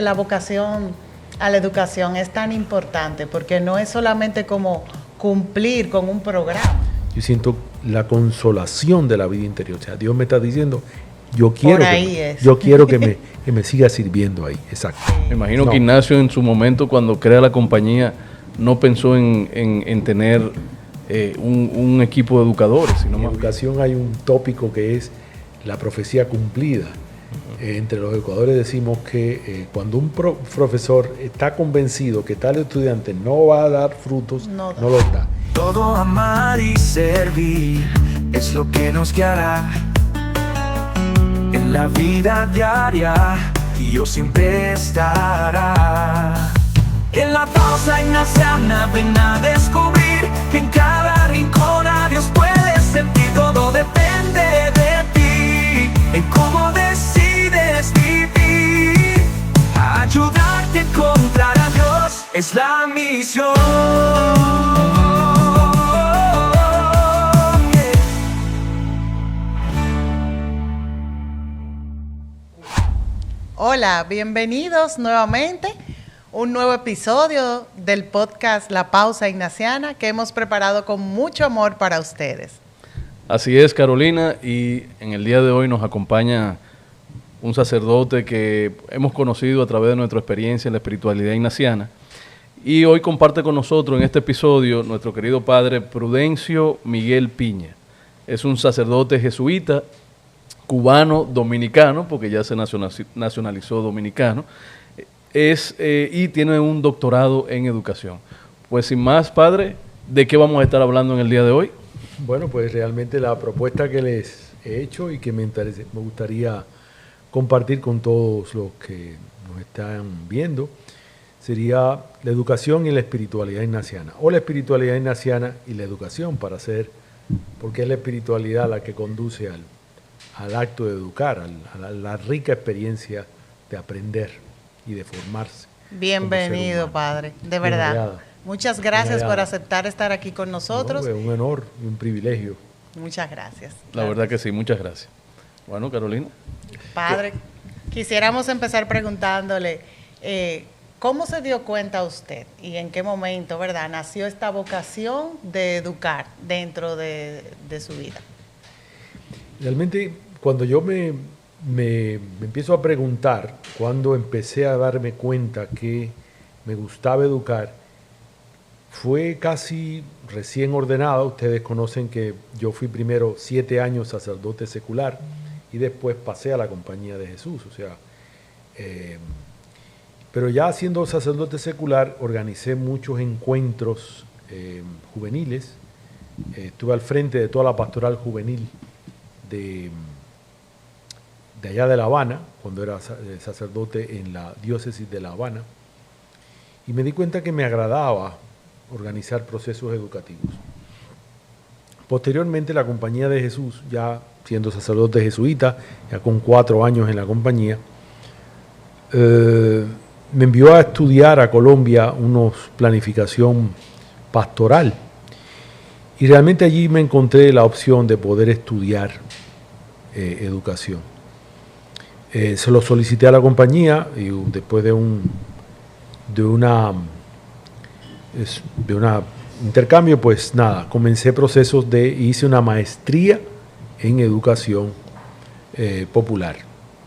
La vocación a la educación es tan importante porque no es solamente como cumplir con un programa. Yo siento la consolación de la vida interior. O sea, Dios me está diciendo, yo quiero, que me siga sirviendo ahí. Exacto. Me imagino que Ignacio en su momento, cuando crea la compañía, no pensó en tener un equipo de educadores. Sino en educación hay un tópico que es la profecía cumplida. Entre los educadores decimos que cuando un profesor está convencido que tal estudiante no va a dar frutos, no los da. Todo amar y servir es lo que nos guiará en la vida diaria, y Dios siempre estará. En la pausa ignaciana ven a descubrir que en cada rincón a Dios puedes sentir. Todo depende de ti, en cómo decides vivir. Ayudarte a encontrar a Dios es la misión. Hola, bienvenidos nuevamente a un nuevo episodio del podcast La Pausa Ignaciana que hemos preparado con mucho amor para ustedes. Así es, Carolina, y en el día de hoy nos acompaña un sacerdote que hemos conocido a través de nuestra experiencia en la espiritualidad ignaciana, y hoy comparte con nosotros en este episodio nuestro querido padre Prudencio Miguel Piña. Es un sacerdote jesuita, cubano-dominicano, porque ya se nacionalizó dominicano, y tiene un doctorado en educación. Pues sin más, padre, ¿de qué vamos a estar hablando en el día de hoy? Bueno, pues realmente la propuesta que les he hecho y que me gustaría compartir con todos los que nos están viendo sería la educación y la espiritualidad ignaciana, o la espiritualidad ignaciana y la educación, porque es la espiritualidad la que conduce al acto de educar, a la rica experiencia de aprender y de formarse. Bienvenido, padre, de verdad. Muchas gracias por aceptar estar aquí con nosotros. No, es un honor y un privilegio. Muchas gracias. La verdad que sí, muchas gracias. Bueno, Carolina. Padre, quisiéramos empezar preguntándole, ¿cómo se dio cuenta usted y en qué momento, verdad, nació esta vocación de educar dentro de su vida? Realmente, cuando yo me empiezo a preguntar, cuando empecé a darme cuenta que me gustaba educar, fue casi recién ordenado. Ustedes conocen que yo fui primero 7 años sacerdote secular y después pasé a la Compañía de Jesús. Pero ya siendo sacerdote secular organicé muchos encuentros juveniles. Estuve al frente de toda la pastoral juvenil de allá de La Habana, cuando era sacerdote en la diócesis de La Habana, y me di cuenta que me agradaba organizar procesos educativos. Posteriormente, la Compañía de Jesús, ya siendo sacerdote jesuita, ya con 4 años en la compañía, me envió a estudiar a Colombia una planificación pastoral, y realmente allí me encontré la opción de poder estudiar educación. Se lo solicité a la compañía y después de un intercambio, pues nada, comencé procesos hice una maestría en educación popular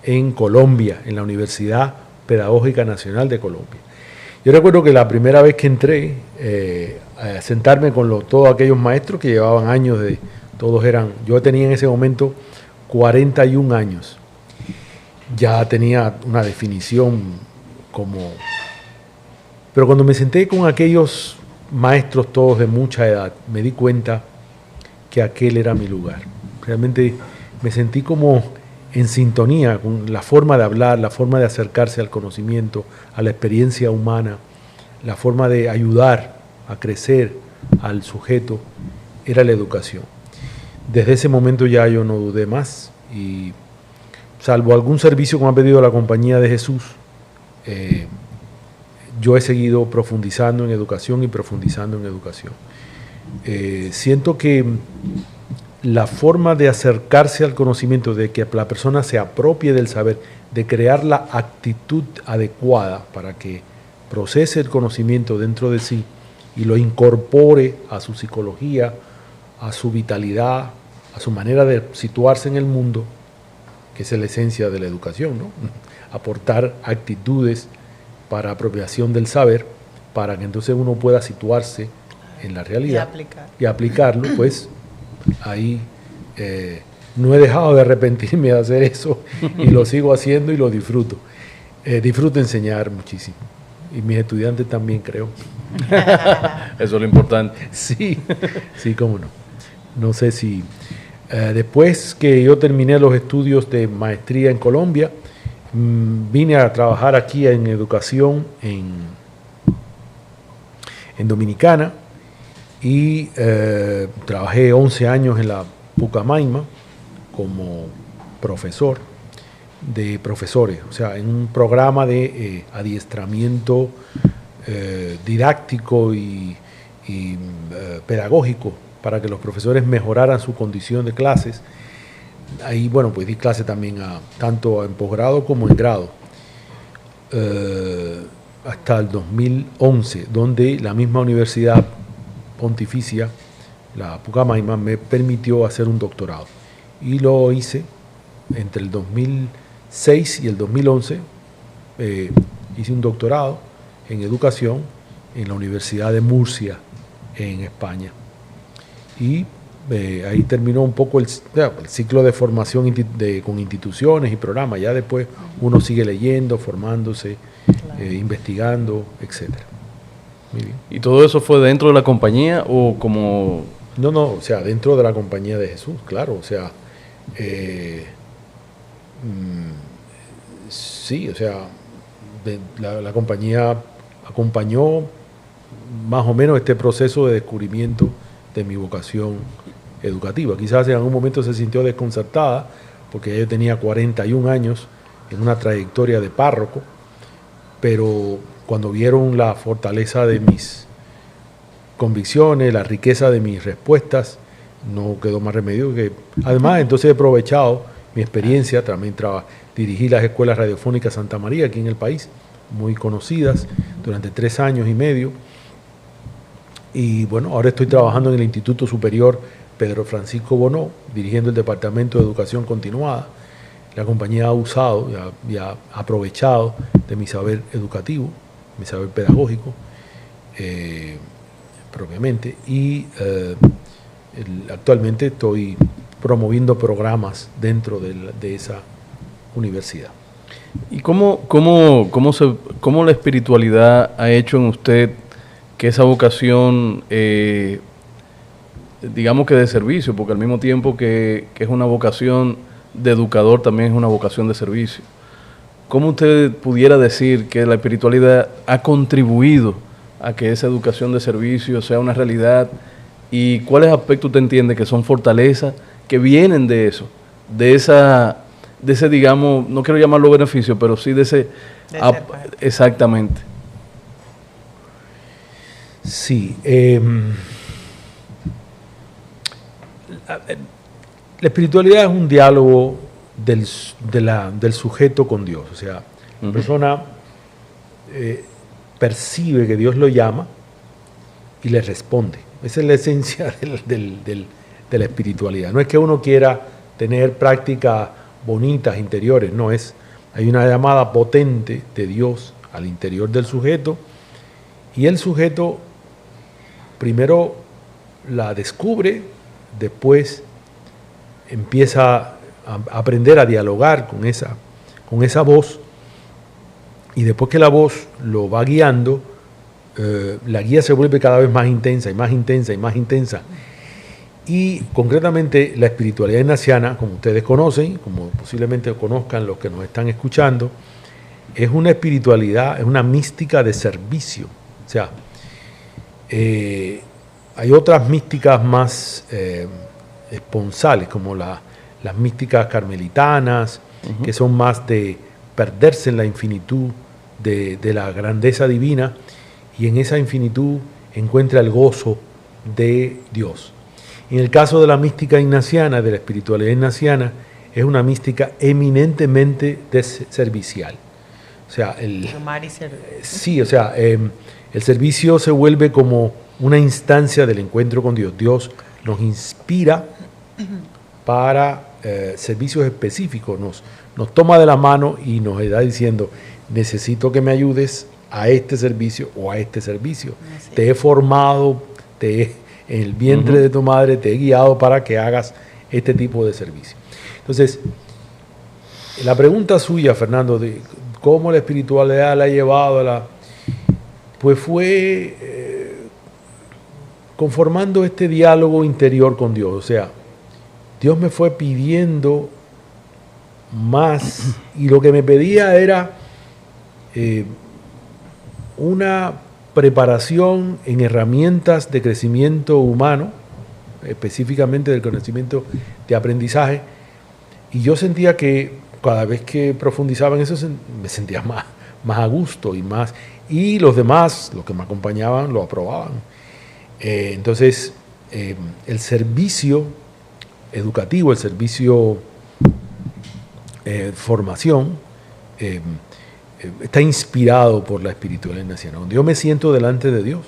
en Colombia, en la Universidad Pedagógica Nacional de Colombia. Yo recuerdo que la primera vez que entré a sentarme con todos aquellos maestros que llevaban años, yo tenía en ese momento 41 años. Ya tenía una definición pero cuando me senté con aquellos maestros todos de mucha edad, me di cuenta que aquel era mi lugar. Realmente me sentí como en sintonía con la forma de hablar, la forma de acercarse al conocimiento, a la experiencia humana, la forma de ayudar a crecer al sujeto, era la educación. Desde ese momento ya yo no dudé más, y salvo algún servicio que me ha pedido la Compañía de Jesús, yo he seguido profundizando en educación y profundizando en educación. Siento que la forma de acercarse al conocimiento, de que la persona se apropie del saber, de crear la actitud adecuada para que procese el conocimiento dentro de sí y lo incorpore a su psicología, a su vitalidad, a su manera de situarse en el mundo, que es la esencia de la educación, ¿no? Aportar actitudes para apropiación del saber, para que entonces uno pueda situarse en la realidad y aplicarlo, pues ahí no he dejado de arrepentirme de hacer eso y lo sigo haciendo y lo disfruto. Disfruto enseñar muchísimo y mis estudiantes también, creo. Eso es lo importante. Sí, sí, cómo no. No sé si después que yo terminé los estudios de maestría en Colombia, vine a trabajar aquí en educación en Dominicana y trabajé 11 años en la Pucamaima como profesor de profesores, o sea, en un programa de adiestramiento didáctico y pedagógico para que los profesores mejoraran su condición de clases. Ahí, bueno, pues di clase también tanto en posgrado como en grado, hasta el 2011, donde la misma universidad pontificia, la Pucamaima, me permitió hacer un doctorado. Y lo hice entre el 2006 y el 2011. Hice un doctorado en educación en la Universidad de Murcia, en España. Y ahí terminó un poco el ciclo de formación con instituciones y programas. Ya después uno sigue leyendo, formándose, investigando, etcétera. Muy bien. ¿Y todo eso fue dentro de la compañía o como...? No, o sea, dentro de la compañía de Jesús, claro. O sea, sí, o sea, la compañía acompañó más o menos este proceso de descubrimiento de mi vocación educativa. Quizás en algún momento se sintió desconcertada porque yo tenía 41 años en una trayectoria de párroco, pero cuando vieron la fortaleza de mis convicciones, la riqueza de mis respuestas, no quedó más remedio que... Además, entonces he aprovechado mi experiencia, también dirigí las escuelas radiofónicas Santa María aquí en el país, muy conocidas, durante 3 años y medio. Y bueno, ahora estoy trabajando en el Instituto Superior Pedro Francisco Bonó, dirigiendo el Departamento de Educación Continuada. La compañía ha usado y ha aprovechado de mi saber educativo, mi saber pedagógico, propiamente, y actualmente estoy promoviendo programas dentro de esa universidad. ¿Y cómo la espiritualidad ha hecho en usted que esa vocación, digamos que de servicio, porque al mismo tiempo que es una vocación de educador, también es una vocación de servicio? ¿Cómo usted pudiera decir que la espiritualidad ha contribuido a que esa educación de servicio sea una realidad? ¿Y cuáles aspectos usted entiende que son fortalezas que vienen de eso, de ese, digamos, no quiero llamarlo beneficio, pero sí de ese... exactamente. Sí. La espiritualidad es un diálogo del sujeto con Dios. O sea, la persona percibe que Dios lo llama y le responde. Esa es la esencia de la espiritualidad. No es que uno quiera tener prácticas bonitas, interiores, no es. Hay una llamada potente de Dios al interior del sujeto y el sujeto primero la descubre, después empieza a aprender a dialogar con esa voz, y después que la voz lo va guiando, la guía se vuelve cada vez más intensa y más intensa y más intensa. Y concretamente la espiritualidad ignaciana, como ustedes conocen, como posiblemente conozcan los que nos están escuchando, es una espiritualidad, es una mística de servicio. O sea, hay otras místicas más esponsales, como las místicas carmelitanas, que son más de perderse en la infinitud de la grandeza divina, y en esa infinitud encuentra el gozo de Dios. En el caso de la mística ignaciana, de la espiritualidad ignaciana, es una mística eminentemente servicial. O sea, sí, o sea, el servicio se vuelve como una instancia del encuentro con Dios. Dios nos inspira para servicios específicos, nos toma de la mano y nos está diciendo, necesito que me ayudes a este servicio o a este servicio. Así. Te he formado, en el vientre de tu madre, te he guiado para que hagas este tipo de servicio. Entonces, la pregunta suya, Fernando, de cómo la espiritualidad la ha llevado a la... Pues fue conformando este diálogo interior con Dios. O sea, Dios me fue pidiendo más y lo que me pedía era una preparación en herramientas de crecimiento humano, específicamente del conocimiento de aprendizaje, y yo sentía que cada vez que profundizaba en eso me sentía más a gusto y los demás, los que me acompañaban, lo aprobaban. Entonces, el servicio educativo, el servicio formación, está inspirado por la espiritualidad ignaciana. Cuando yo me siento delante de Dios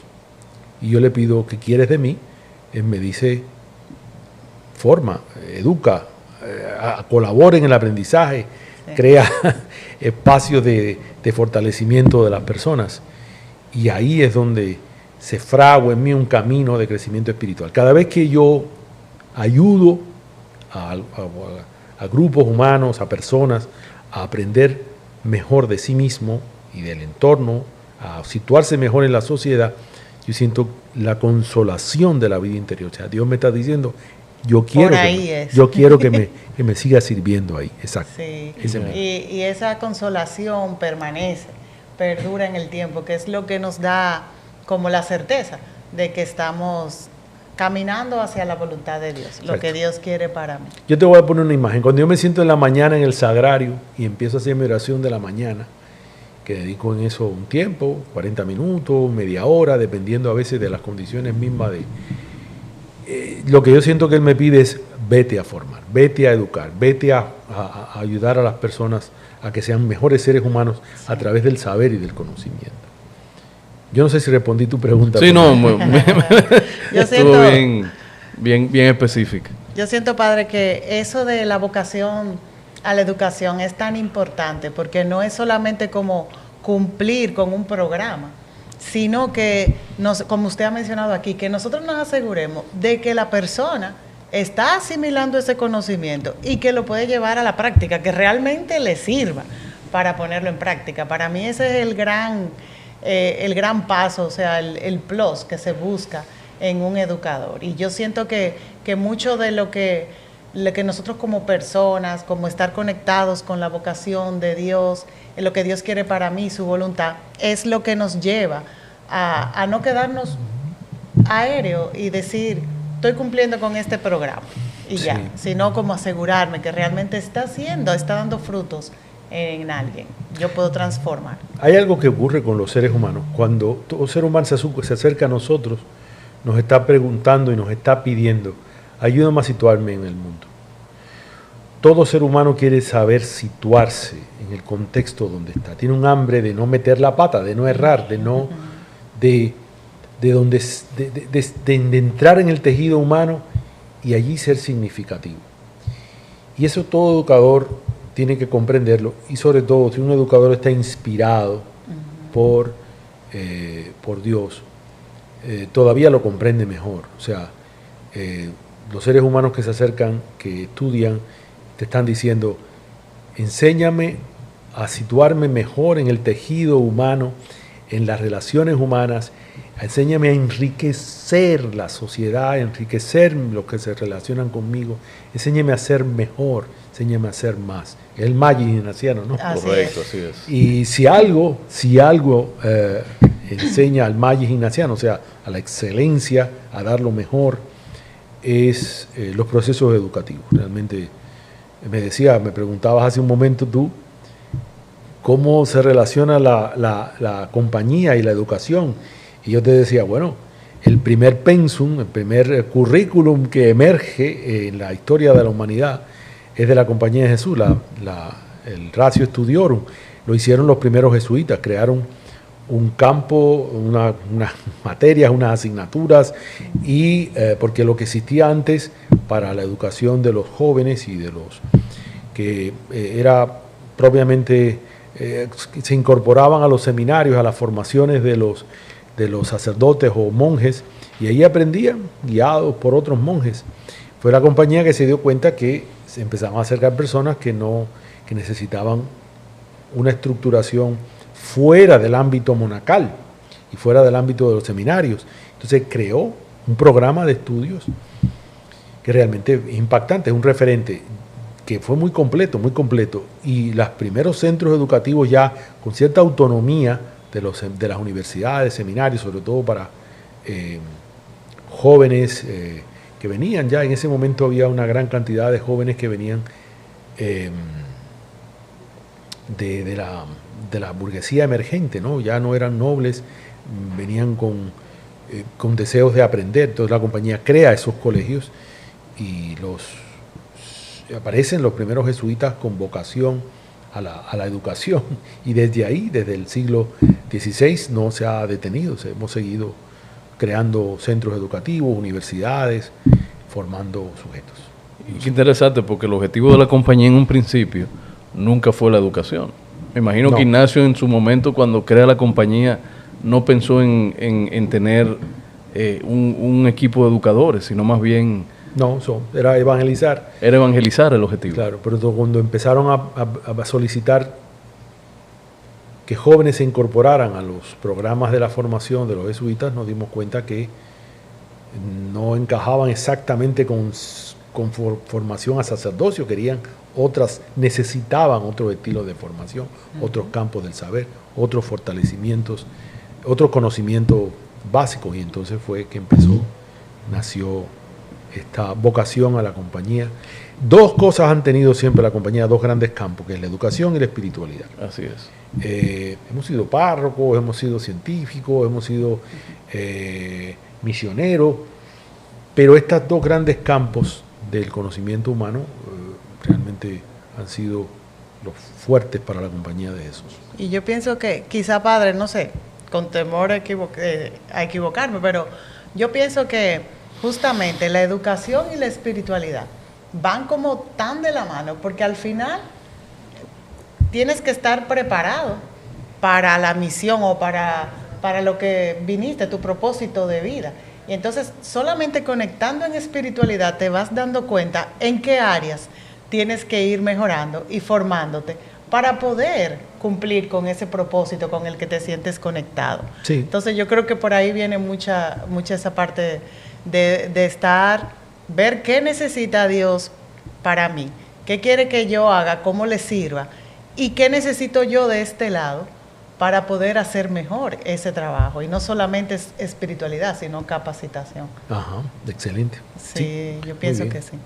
y yo le pido, ¿qué quieres de mí? Él me dice, forma, educa, colabora en el aprendizaje, sí, crea espacios de fortalecimiento de las personas. Y ahí es donde se fragua en mí un camino de crecimiento espiritual. Cada vez que yo ayudo a grupos humanos, a personas, a aprender mejor de sí mismo y del entorno, a situarse mejor en la sociedad, yo siento la consolación de la vida interior. O sea, Dios me está diciendo, yo quiero que me siga sirviendo ahí. Exacto. Sí. Y esa consolación permanece, perdura en el tiempo, que es lo que nos da como la certeza de que estamos caminando hacia la voluntad de Dios, lo que Dios quiere para mí. Yo te voy a poner una imagen. Cuando yo me siento en la mañana en el sagrario y empiezo a hacer mi oración de la mañana, que dedico en eso un tiempo, 40 minutos, media hora, dependiendo a veces de las condiciones mismas de... lo que yo siento que Él me pide es, vete a formar, vete a educar, vete a ayudar a las personas a que sean mejores seres humanos a través del saber y del conocimiento. Yo no sé si respondí tu pregunta. Sí, no, estuvo bien específica. Yo siento, padre, que eso de la vocación a la educación es tan importante, porque no es solamente como cumplir con un programa, sino que, como usted ha mencionado aquí, que nosotros nos aseguremos de que la persona está asimilando ese conocimiento y que lo puede llevar a la práctica, que realmente le sirva para ponerlo en práctica. Para mí ese es el gran paso, o sea, el plus que se busca en un educador. Y yo siento que mucho de lo que nosotros como personas, como estar conectados con la vocación de Dios, en lo que Dios quiere para mí, su voluntad, es lo que nos lleva a no quedarnos aéreo y decir, estoy cumpliendo con este programa y sí, ya, sino como asegurarme que realmente está dando frutos en alguien. Yo puedo transformar. Hay algo que ocurre con los seres humanos. Cuando todo ser humano se acerca a nosotros, nos está preguntando y nos está pidiendo, ayúdame a situarme en el mundo. Todo ser humano quiere saber situarse en el contexto donde está. Tiene un hambre de no meter la pata, de no errar, de entrar en el tejido humano y allí ser significativo. Y eso todo educador tiene que comprenderlo, y sobre todo si un educador está inspirado por Dios, todavía lo comprende mejor. O sea, los seres humanos que se acercan, que estudian, te están diciendo, enséñame a situarme mejor en el tejido humano, en las relaciones humanas, enséñame a enriquecer la sociedad, a enriquecer los que se relacionan conmigo, enséñame a ser mejor, enséñame a ser más. Es el Maggi ignaciano, ¿no? Correcto, así es. Y si algo enseña al Maggi ignaciano, o sea, a la excelencia, a dar lo mejor, es los procesos educativos. Realmente me preguntabas hace un momento tú, ¿cómo se relaciona la compañía y la educación? Y yo te decía, bueno, el primer pensum, el primer currículum que emerge en la historia de la humanidad es de la Compañía de Jesús, el Ratio Studiorum. Lo hicieron los primeros jesuitas, crearon un campo, unas materias, unas asignaturas, y porque lo que existía antes para la educación de los jóvenes y de los que era propiamente, se incorporaban a los seminarios, a las formaciones de los sacerdotes o monjes, y ahí aprendían, guiados por otros monjes. Fue la Compañía que se dio cuenta que se empezaban a acercar personas que necesitaban una estructuración fuera del ámbito monacal y fuera del ámbito de los seminarios. Entonces creó un programa de estudios que realmente es impactante, es un referente que fue muy completo, y los primeros centros educativos ya con cierta autonomía de las universidades, seminarios, sobre todo para jóvenes que venían ya, en ese momento había una gran cantidad de jóvenes que venían de la burguesía emergente, ¿no? Ya no eran nobles, venían con deseos de aprender. Entonces la Compañía crea esos colegios y aparecen los primeros jesuitas con vocación a la educación, y desde ahí, desde el siglo XVI, no se ha detenido. Hemos seguido creando centros educativos, universidades, formando sujetos. Y qué interesante, porque el objetivo de la Compañía en un principio nunca fue la educación. Me imagino que Ignacio en su momento, cuando crea la Compañía, no pensó en tener un equipo de educadores, sino más bien... No, era evangelizar. Era evangelizar el objetivo. Claro, pero cuando empezaron a solicitar que jóvenes se incorporaran a los programas de la formación de los jesuitas, nos dimos cuenta que no encajaban exactamente con formación a sacerdocio, necesitaban otros estilos de formación, otros campos del saber, otros fortalecimientos, otros conocimientos básicos, y entonces fue que nació esta vocación a la Compañía. Dos cosas han tenido siempre la Compañía, dos grandes campos, que es la educación y la espiritualidad. Así es. Hemos sido párrocos, hemos sido científicos, hemos sido misioneros, pero estos dos grandes campos del conocimiento humano realmente han sido los fuertes para la Compañía de Jesús. Y yo pienso que quizá, padre, no sé, con temor a equivocarme, pero yo pienso que justamente la educación y la espiritualidad van como tan de la mano, porque al final tienes que estar preparado para la misión o para lo que viniste, tu propósito de vida. Y entonces solamente conectando en espiritualidad te vas dando cuenta en qué áreas tienes que ir mejorando y formándote para poder cumplir con ese propósito con el que te sientes conectado. Sí. Entonces yo creo que por ahí viene mucha esa parte de ver qué necesita Dios para mí, qué quiere que yo haga, cómo le sirva, y qué necesito yo de este lado para poder hacer mejor ese trabajo. Y no solamente es espiritualidad, sino capacitación. Ajá, excelente. Sí, yo pienso que sí.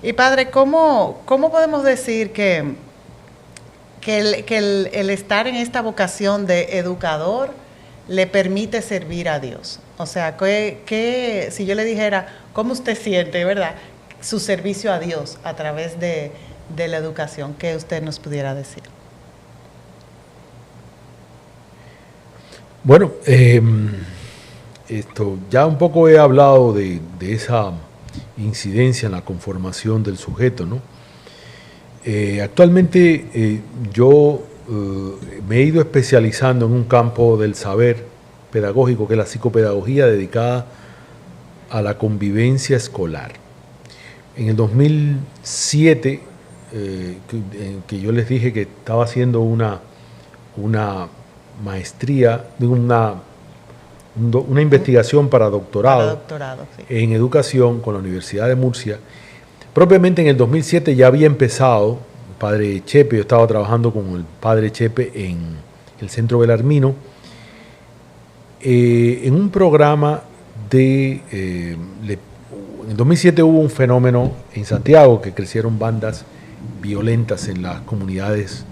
Y padre, ¿cómo podemos decir que el estar en esta vocación de educador le permite servir a Dios? O sea, si yo le dijera, ¿cómo usted siente, verdad, su servicio a Dios a través de la educación? ¿Qué usted nos pudiera decir? Bueno, ya un poco he hablado de esa incidencia en la conformación del sujeto, ¿no? Actualmente yo me he ido especializando en un campo del saber pedagógico, que es la psicopedagogía dedicada a la convivencia escolar. En el 2007, que yo les dije que estaba haciendo una maestría, una investigación para doctorado, Sí. en educación con la Universidad de Murcia. Propiamente en el 2007 ya había empezado el padre Chepe. Yo estaba trabajando con el padre Chepe en el Centro Belarmino, en un programa en el 2007 hubo un fenómeno en Santiago, que crecieron bandas violentas en las comunidades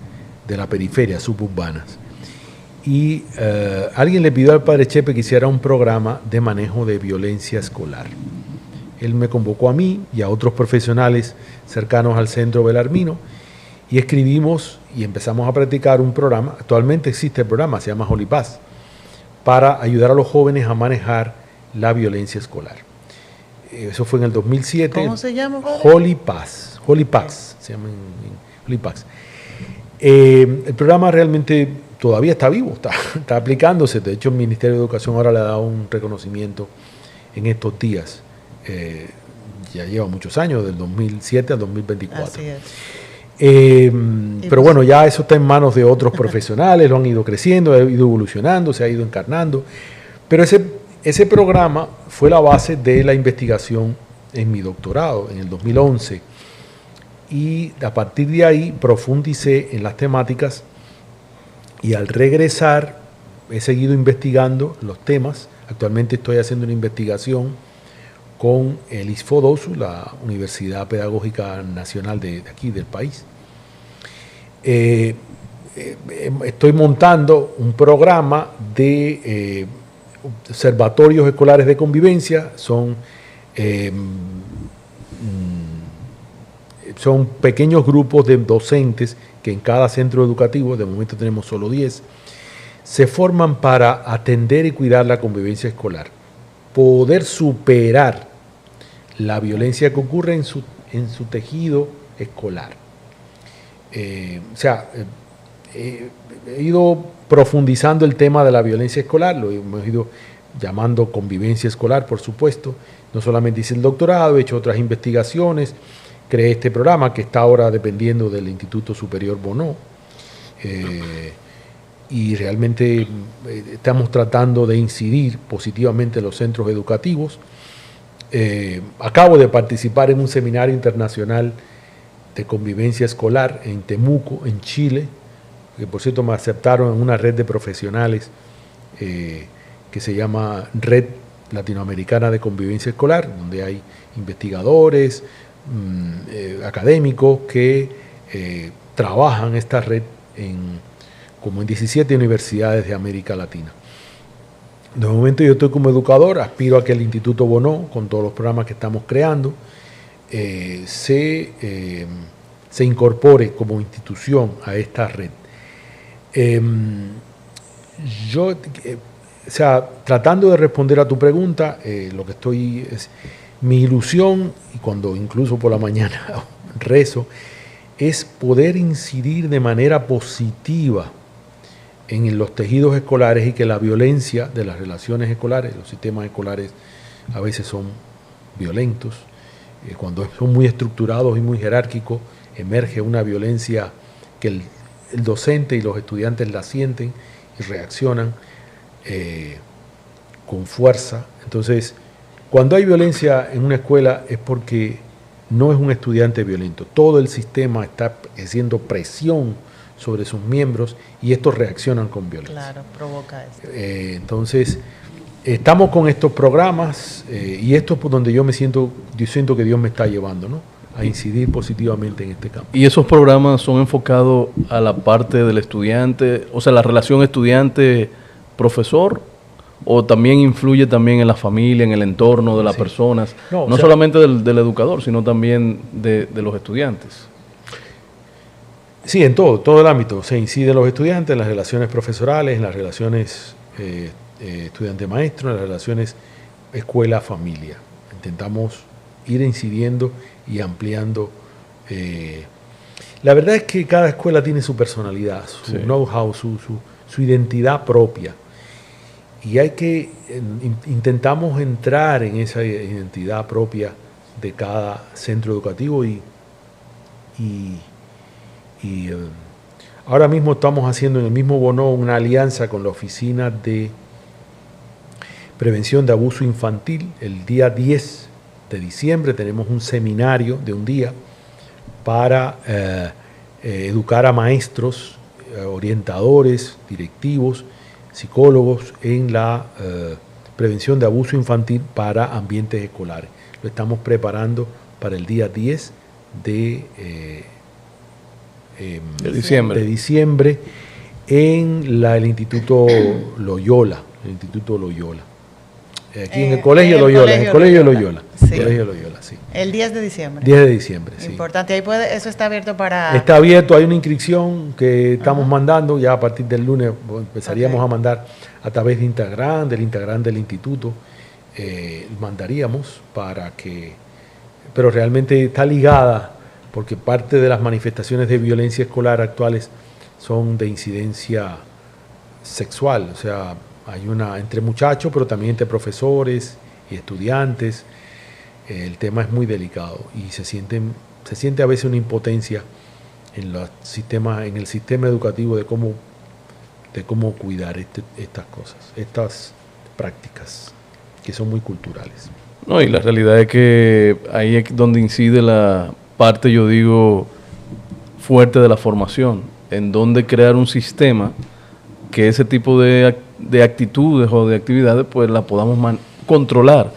de la periferia suburbanas. y alguien le pidió al padre Chepe que hiciera un programa de manejo de violencia escolar. Él me convocó a mí y a otros profesionales cercanos al Centro Belarmino y escribimos y empezamos a practicar un programa. Actualmente existe el programa, se llama Holy Pass, para ayudar a los jóvenes a manejar la violencia escolar. Eso fue en el 2007. ¿Cómo se llama? Holy Pass. Holy Pass. Se llama Holy Pass. El programa realmente todavía está vivo, está aplicándose. De hecho, el Ministerio de Educación ahora le ha dado un reconocimiento en estos días. Ya lleva muchos años, del 2007 al 2024. Así es. Pero bueno, ya eso está en manos de otros profesionales, lo han ido creciendo, ha ido evolucionando, se ha ido encarnando. Pero ese programa fue la base de la investigación en mi doctorado, en el 2011. Y a partir de ahí profundicé en las temáticas y al regresar he seguido investigando los temas. Actualmente estoy haciendo una investigación con el ISFODOSU, la Universidad Pedagógica Nacional de aquí del país. Estoy montando un programa de observatorios escolares de convivencia. Son pequeños grupos de docentes que en cada centro educativo, de momento tenemos solo 10, se forman para atender y cuidar la convivencia escolar, poder superar la violencia que ocurre en su tejido escolar. He ido profundizando el tema de la violencia escolar, lo hemos ido llamando convivencia escolar, por supuesto. No solamente hice el doctorado, he hecho otras investigaciones, creé este programa que está ahora dependiendo del Instituto Superior Bonó. Y realmente estamos tratando de incidir positivamente en los centros educativos. Acabo de participar en un seminario internacional de convivencia escolar en Temuco, en Chile, que por cierto me aceptaron en una red de profesionales que se llama Red Latinoamericana de Convivencia Escolar, donde hay investigadores, académicos que trabajan esta red como en 17 universidades de América Latina. De momento yo estoy como educador, aspiro a que el Instituto Bonó, con todos los programas que estamos creando, se incorpore como institución a esta red. Tratando de responder a tu pregunta, lo que estoy es mi ilusión, y cuando incluso por la mañana rezo, es poder incidir de manera positiva en los tejidos escolares y que la violencia de las relaciones escolares, los sistemas escolares a veces son violentos, cuando son muy estructurados y muy jerárquicos, emerge una violencia que el docente y los estudiantes la sienten y reaccionan con fuerza. Entonces, cuando hay violencia en una escuela es porque no es un estudiante violento. Todo el sistema está haciendo presión sobre sus miembros y estos reaccionan con violencia. Claro, provoca eso. Entonces, estamos con estos programas y esto es por donde yo siento que Dios me está llevando, ¿no? A incidir positivamente en este campo. ¿Y esos programas son enfocados a la parte del estudiante, o sea, la relación estudiante-profesor, o también influye también en la familia, en el entorno de las personas, no solamente del educador, sino también de los estudiantes? Sí, en todo el ámbito. Se incide en los estudiantes, en las relaciones profesorales, en las relaciones estudiante-maestro, en las relaciones escuela-familia. Intentamos ir incidiendo y ampliando. La verdad es que cada escuela tiene su personalidad, su know-how, su identidad propia. Y intentamos entrar en esa identidad propia de cada centro educativo y ahora mismo estamos haciendo en el mismo Bonó una alianza con la Oficina de Prevención de Abuso Infantil. El día 10 de diciembre tenemos un seminario de un día para educar a maestros, orientadores, directivos, psicólogos en la prevención de abuso infantil para ambientes escolares. Lo estamos preparando para el día 10 de diciembre. en el Instituto Loyola. Aquí en el Colegio Loyola. En el Colegio Loyola. Sí. Colegio Loyola, sí. El 10 de diciembre. 10 de diciembre, sí. Importante. Ahí eso está abierto para... Está abierto, hay una inscripción que estamos mandando. Ya a partir del lunes empezaríamos a mandar a través de Instagram, del instituto. Mandaríamos para que... Pero realmente está ligada, porque parte de las manifestaciones de violencia escolar actuales son de incidencia sexual. O sea, hay una entre muchachos, pero también entre profesores y estudiantes. El tema es muy delicado y se siente a veces una impotencia en el sistema educativo de cómo cuidar estas cosas, estas prácticas que son muy culturales. No, y la realidad es que ahí es donde incide la parte, yo digo, fuerte de la formación, en donde crear un sistema que ese tipo de actitudes o de actividades pues la podamos controlar,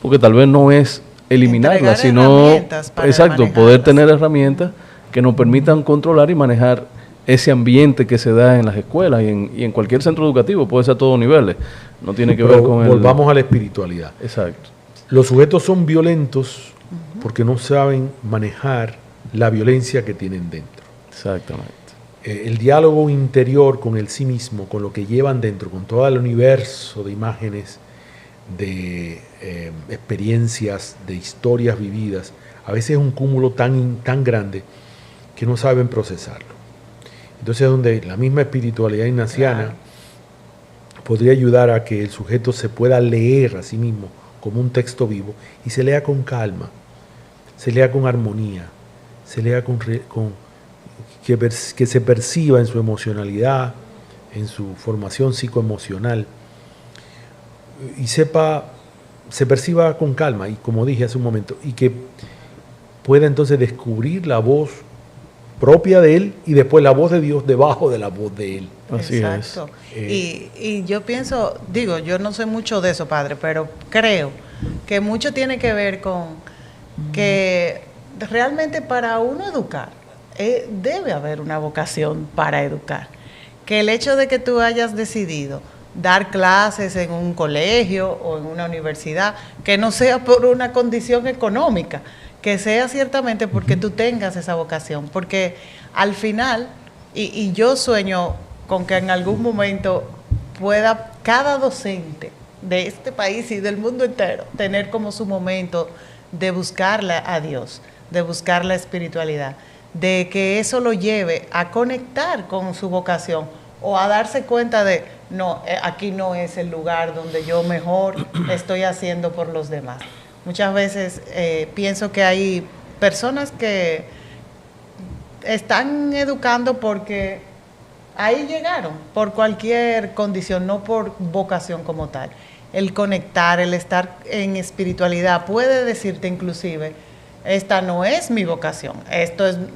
porque tal vez no es eliminarla, sino exacto, poder tener herramientas que nos permitan controlar y manejar ese ambiente que se da en las escuelas y en cualquier centro educativo, puede ser a todos niveles, no tiene que ver con volvamos a la espiritualidad. Exacto. Los sujetos son violentos porque no saben manejar la violencia que tienen dentro. Exactamente. El diálogo interior con el sí mismo, con lo que llevan dentro, con todo el universo de imágenes, de experiencias, de historias vividas, a veces es un cúmulo tan grande que no saben procesarlo. Entonces es donde la misma espiritualidad ignaciana podría ayudar a que el sujeto se pueda leer a sí mismo como un texto vivo y se lea con calma, se lea con armonía, se lea que se perciba en su emocionalidad, en su formación psicoemocional y se perciba con calma y como dije hace un momento, y que pueda entonces descubrir la voz propia de él y después la voz de Dios debajo de la voz de él. Así Exacto. es. Y yo pienso, yo no sé mucho de eso, padre, pero creo que mucho tiene que ver con que realmente para uno educar, debe haber una vocación para educar. Que el hecho de que tú hayas decidido dar clases en un colegio o en una universidad, que no sea por una condición económica, que sea ciertamente porque tú tengas esa vocación, porque al final, y yo sueño con que en algún momento pueda cada docente de este país y del mundo entero tener como su momento de buscarle a Dios, de buscar la espiritualidad, de que eso lo lleve a conectar con su vocación o a darse cuenta de, no, aquí no es el lugar donde yo mejor estoy haciendo por los demás. Muchas veces pienso que hay personas que están educando porque ahí llegaron, por cualquier condición, no por vocación como tal. El conectar, el estar en espiritualidad puede decirte inclusive, esta no es mi vocación,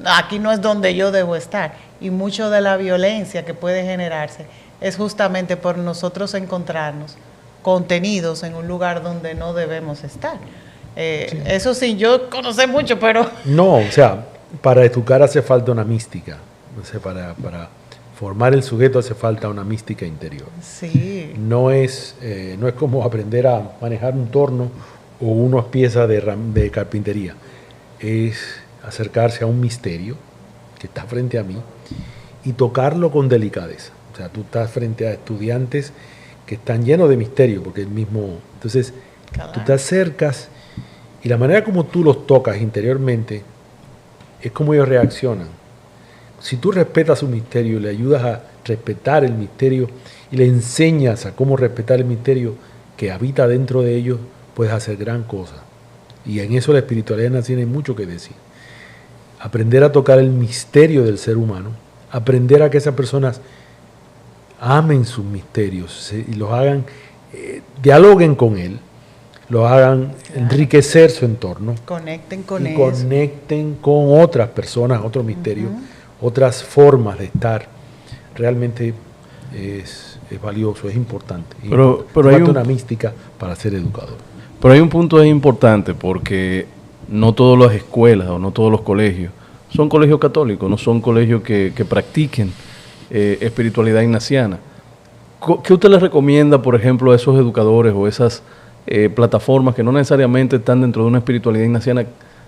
aquí no es donde yo debo estar. Y mucho de la violencia que puede generarse es justamente por nosotros encontrarnos contenidos en un lugar donde no debemos estar. Sí. Eso sí, yo conocí mucho, pero... No, o sea, para educar hace falta una mística. O sea, para formar el sujeto hace falta una mística interior. Sí. No es como aprender a manejar un torno o unas piezas de carpintería. Es acercarse a un misterio que está frente a mí y tocarlo con delicadeza. O sea, tú estás frente a estudiantes que están llenos de misterio, porque el mismo... Entonces, tú te acercas y la manera como tú los tocas interiormente es como ellos reaccionan. Si tú respetas su misterio, le ayudas a respetar el misterio y le enseñas a cómo respetar el misterio que habita dentro de ellos, puedes hacer gran cosa. Y en eso la espiritualidad naciana tiene mucho que decir. Aprender a tocar el misterio del ser humano, aprender a que esas personas amen sus misterios y los hagan, dialoguen con él, los hagan enriquecer su entorno. Conecten con y conecten con otras personas, otros misterios, otras formas de estar. Realmente es valioso, es importante. Pero hay una mística para ser educador. Pero hay un punto importante, porque no todas las escuelas o no todos los colegios son colegios católicos, no son colegios que practiquen espiritualidad ignaciana. ¿Qué usted les recomienda, por ejemplo, a esos educadores o esas plataformas que no necesariamente están dentro de una espiritualidad ignaciana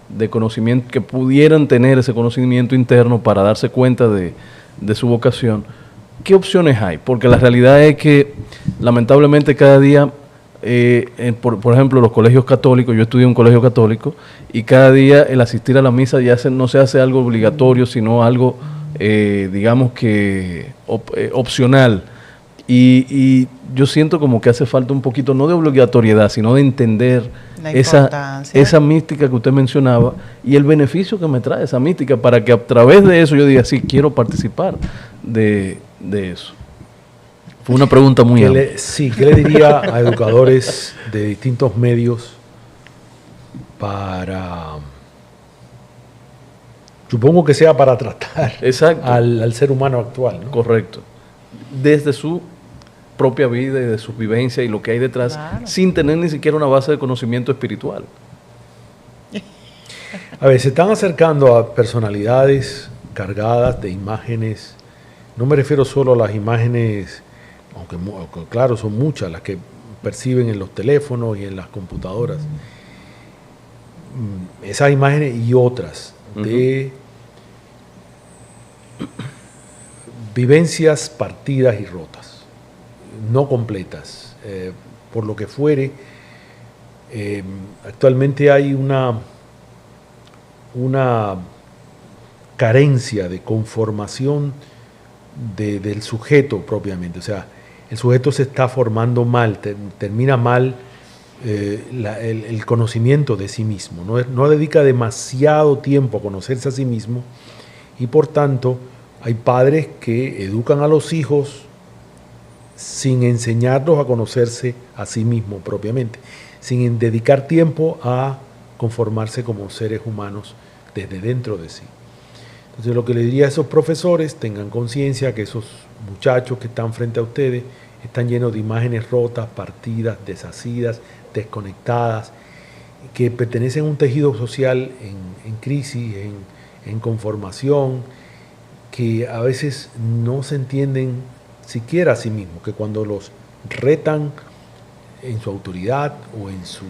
de conocimiento, que pudieran tener ese conocimiento interno para darse cuenta de su vocación? ¿Qué opciones hay? Porque la realidad es que lamentablemente cada día, por ejemplo, los colegios católicos, yo estudié en un colegio católico, y cada día el asistir a la misa ya no se hace algo obligatorio, sino algo, digamos que opcional. Y yo siento como que hace falta un poquito, no de obligatoriedad, sino de entender esa mística que usted mencionaba y el beneficio que me trae esa mística, para que a través de eso yo diga, sí, quiero participar de eso. Fue una pregunta muy amplia. Sí, ¿qué le diría a educadores de distintos medios para, supongo que sea para tratar al ser humano actual, ¿no? Correcto. Desde su propia vida y de su vivencia y lo que hay detrás, claro, sin tener ni siquiera una base de conocimiento espiritual. A ver, se están acercando a personalidades cargadas de imágenes. No me refiero solo a las imágenes, aunque claro, son muchas las que perciben en los teléfonos y en las computadoras. Esas imágenes y otras de vivencias partidas y rotas, no completas, por lo que fuere. Actualmente hay una carencia de conformación del sujeto propiamente. O sea, el sujeto se está formando mal, termina mal el conocimiento de sí mismo. No dedica demasiado tiempo a conocerse a sí mismo, y por tanto hay padres que educan a los hijos sin enseñarlos a conocerse a sí mismos propiamente, sin dedicar tiempo a conformarse como seres humanos desde dentro de sí. Entonces, lo que le diría a esos profesores: tengan conciencia que esos muchachos que están frente a ustedes están llenos de imágenes rotas, partidas, deshacidas, desconectadas, que pertenecen a un tejido social en crisis, en conformación, que a veces no se entienden siquiera a sí mismos, que cuando los retan en su autoridad o en sus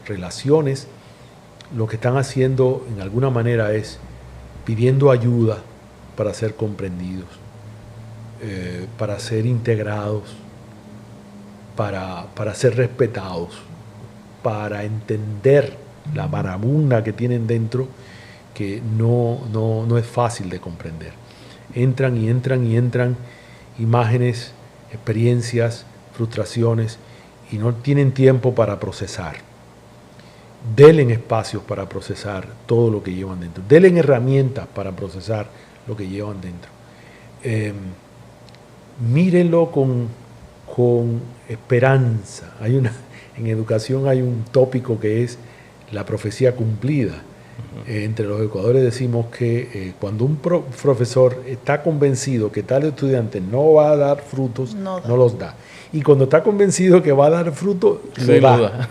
relaciones, lo que están haciendo en alguna manera es pidiendo ayuda para ser comprendidos, para ser integrados, para ser respetados, para entender la marabunta que tienen dentro, que no es fácil de comprender. Entran imágenes, experiencias, frustraciones, y no tienen tiempo para procesar. Denle espacios para procesar todo lo que llevan dentro. Denle herramientas para procesar lo que llevan dentro. Mírenlo con esperanza. En educación hay un tópico que es la profecía cumplida. Entre los educadores decimos que cuando un profesor está convencido que tal estudiante no va a dar frutos, no los da. Y cuando está convencido que va a dar frutos, lo da.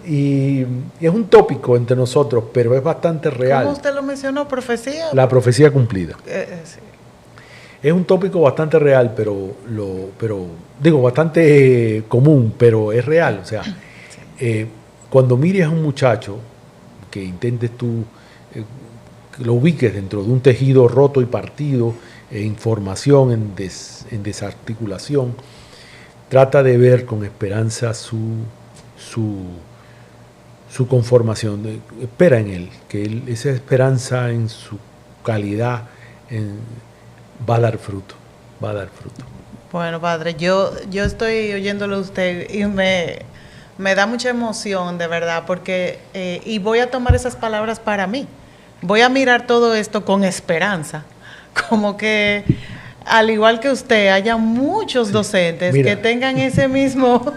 Y es un tópico entre nosotros, pero es bastante real. ¿Cómo usted lo mencionó? ¿Profecía? La profecía cumplida. Sí. Es un tópico bastante real, pero digo, bastante común, pero es real. O sea, sí. Cuando mires a un muchacho, que intentes tú, lo ubiques dentro de un tejido roto y partido, información en desarticulación, trata de ver con esperanza su conformación. Espera en él, que esa esperanza en su calidad va a dar fruto. Bueno, padre, yo estoy oyéndolo a usted y me da mucha emoción, de verdad, porque y voy a tomar esas palabras para mí. Voy a mirar todo esto con esperanza, como que al igual que usted, haya muchos docentes que tengan ese mismo...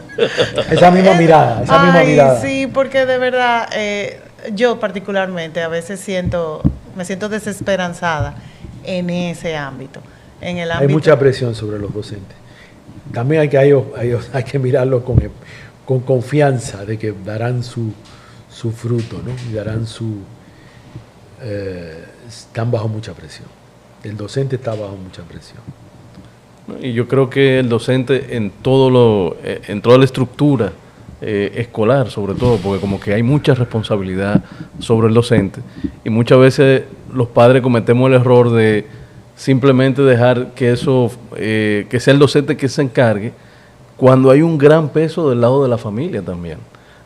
esa misma mirada. Sí, porque de verdad, yo particularmente a veces me siento desesperanzada en ese ámbito. Hay mucha presión sobre los docentes. También hay que mirarlo con confianza de que darán su fruto, ¿no? Y darán están bajo mucha presión. El docente está bajo mucha presión. ¿no? Y yo creo que el docente en en toda la estructura escolar, sobre todo, porque como que hay mucha responsabilidad sobre el docente y muchas veces los padres cometemos el error de simplemente dejar que eso, que sea el docente que se encargue, cuando hay un gran peso del lado de la familia también.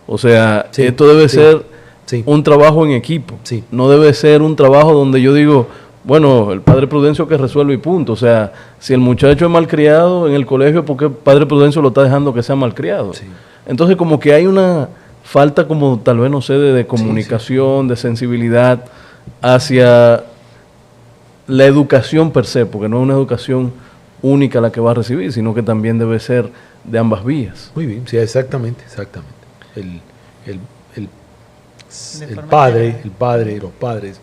O sea, Sí, esto debe sí, ser sí. un trabajo en equipo. Sí. No debe ser un trabajo donde yo digo, bueno, el padre Prudencio que resuelve y punto. O sea, si el muchacho es malcriado en el colegio, ¿por qué el padre Prudencio lo está dejando que sea malcriado? Sí. Entonces, como que hay una falta como tal vez, no sé, de comunicación, de sensibilidad hacia la educación per se, porque no es una educación única la que va a recibir, sino que también debe ser de ambas vías. Muy bien, sí, exactamente. El, el, el, De el forma padre, general. el padre y los padres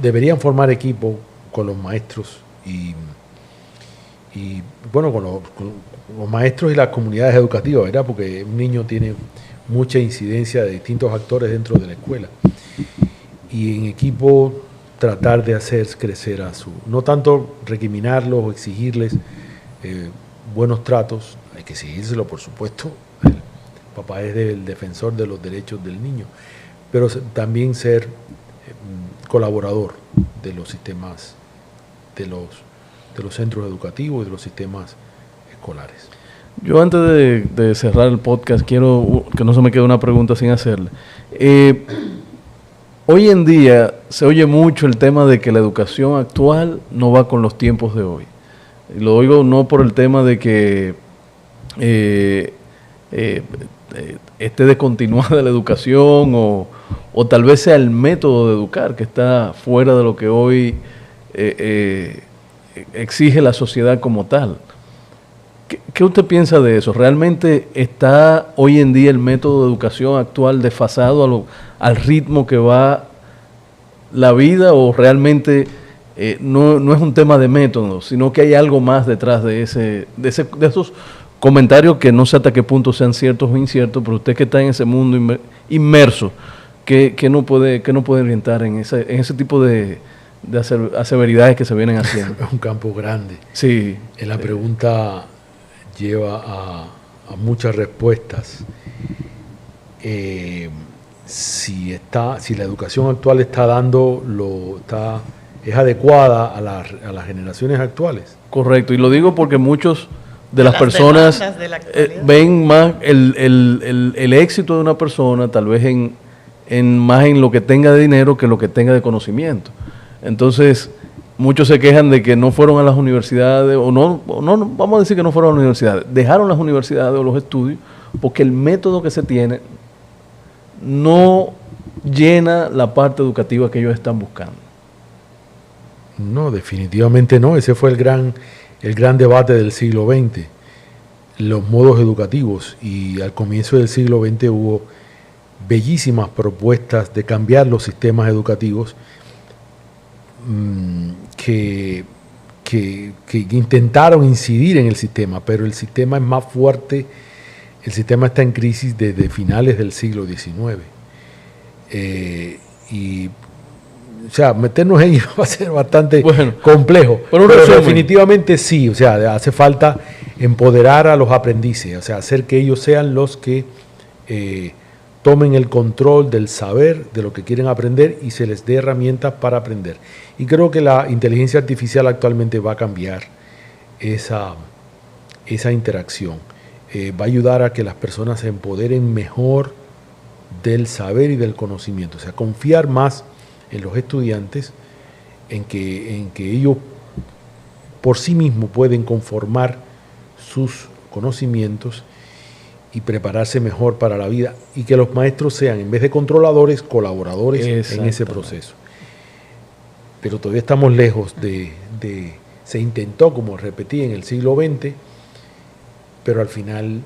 deberían formar equipo con los maestros y bueno, con los maestros y las comunidades educativas, ¿verdad? Porque un niño tiene mucha incidencia de distintos actores dentro de la escuela. Y en equipo tratar de hacer crecer no tanto recriminarlos o exigirles buenos tratos, hay que exigírselo por supuesto, el papá es el defensor de los derechos del niño, pero también ser colaborador de los sistemas, de los centros educativos y de los sistemas escolares. Yo antes de cerrar el podcast, quiero que no se me quede una pregunta sin hacerle. Hoy en día se oye mucho el tema de que la educación actual no va con los tiempos de hoy. Lo oigo no por el tema de que esté descontinuada la educación o tal vez sea el método de educar que está fuera de lo que hoy exige la sociedad como tal. ¿Qué usted piensa de eso? ¿Realmente está hoy en día el método de educación actual desfasado al ritmo que va la vida o realmente no es un tema de método, sino que hay algo más detrás de esos comentarios que no sé hasta qué punto sean ciertos o inciertos, pero usted que está en ese mundo inmerso, ¿qué no puede orientar en ese tipo de aseveridades que se vienen haciendo? Es un campo grande. Sí. La pregunta lleva a muchas respuestas. Si la educación actual es adecuada a las generaciones actuales. Correcto, y lo digo porque muchos de las personas demandas de la actualidad. ven más el éxito de una persona tal vez más en lo que tenga de dinero que lo que tenga de conocimiento. Entonces, muchos se quejan de que no fueron a las universidades, o no, vamos a decir que no fueron a las universidades, dejaron las universidades o los estudios porque el método que se tiene no llena la parte educativa que ellos están buscando. No, definitivamente no. Ese fue el gran debate del siglo XX, los modos educativos. Y al comienzo del siglo XX hubo bellísimas propuestas de cambiar los sistemas educativos que intentaron incidir en el sistema, pero el sistema es más fuerte, el sistema está en crisis desde finales del siglo XIX. O sea, meternos en ello va a ser bastante complejo, pero definitivamente sí, o sea, hace falta empoderar a los aprendices, o sea, hacer que ellos sean los que tomen el control del saber, de lo que quieren aprender y se les dé herramientas para aprender. Y creo que la inteligencia artificial actualmente va a cambiar esa interacción. Va a ayudar a que las personas se empoderen mejor del saber y del conocimiento. O sea, confiar más en los estudiantes, en que ellos por sí mismos pueden conformar sus conocimientos y prepararse mejor para la vida, y que los maestros sean, en vez de controladores, colaboradores en ese proceso. Pero todavía estamos lejos se intentó, como repetí, en el siglo XX, pero al final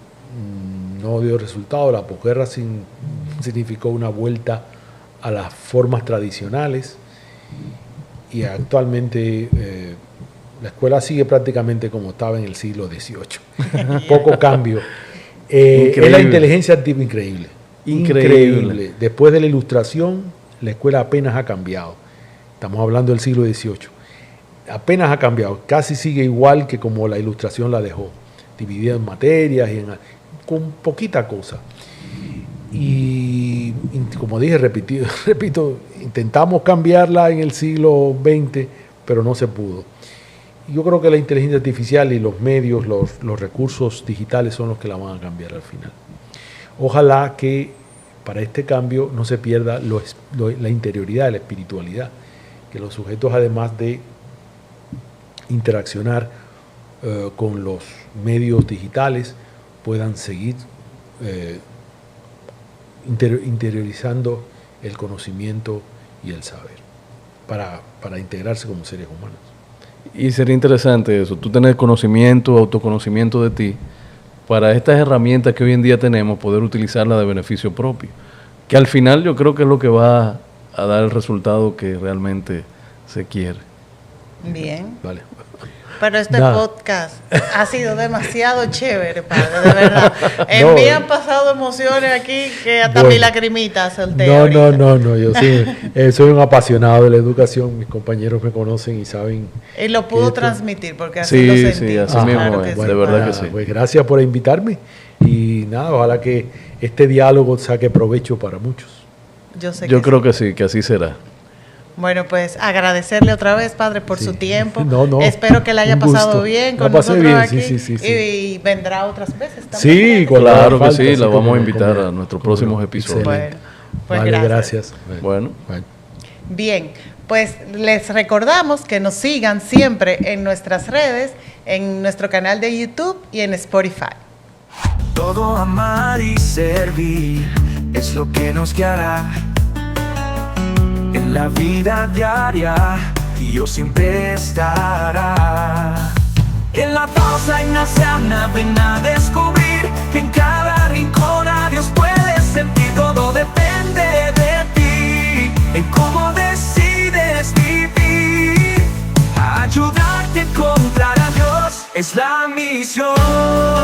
no dio resultado. La posguerra significó una vuelta a las formas tradicionales y actualmente la escuela sigue prácticamente como estaba en el siglo XVIII. Poco cambio. Es la inteligencia artificial increíble. Después de la Ilustración, la escuela apenas ha cambiado. Estamos hablando del siglo XVIII. apenas ha cambiado, casi sigue igual que como la Ilustración la dejó, dividida en materias y con poquita cosa. Y como dije, repito, intentamos cambiarla en el siglo XX, pero no se pudo. Yo creo que la inteligencia artificial y los medios, los recursos digitales son los que la van a cambiar al final. Ojalá que para este cambio no se pierda la interioridad, la espiritualidad, que los sujetos, además de interaccionar con los medios digitales, puedan seguir interiorizando el conocimiento y el saber para integrarse como seres humanos. Y sería interesante eso, tú tener conocimiento, autoconocimiento de ti, para estas herramientas que hoy en día tenemos, poder utilizarlas de beneficio propio. Que al final yo creo que es lo que va a dar el resultado que realmente se quiere. Bien. Vale. Pero este podcast ha sido demasiado chévere, padre, de verdad. Me han pasado emociones aquí que hasta mi lagrimita solté. No, yo soy un apasionado de la educación, mis compañeros me conocen y saben. Y lo pudo transmitir porque así lo sentí. Sí, así mismo es, de verdad que sí. Pues gracias por invitarme y nada, ojalá que este diálogo saque provecho para muchos. Yo creo que sí, que así será. Bueno, pues agradecerle otra vez, padre, por su tiempo. Espero que le haya pasado bien con nosotros bien, aquí. Sí. Y vendrá otras veces también. Sí, claro que sí, la vamos a invitar a nuestros próximos episodios. Bueno, pues vale, gracias. Bueno. Bien, pues les recordamos que nos sigan siempre en nuestras redes, en nuestro canal de YouTube y en Spotify. Todo amar y servir es lo que nos guiará en la vida diaria, y yo siempre estará. En la pausa ignaciana ven a descubrir que en cada rincón a Dios puedes sentir. Todo depende de ti, en cómo decides vivir. Ayudarte a encontrar a Dios es la misión.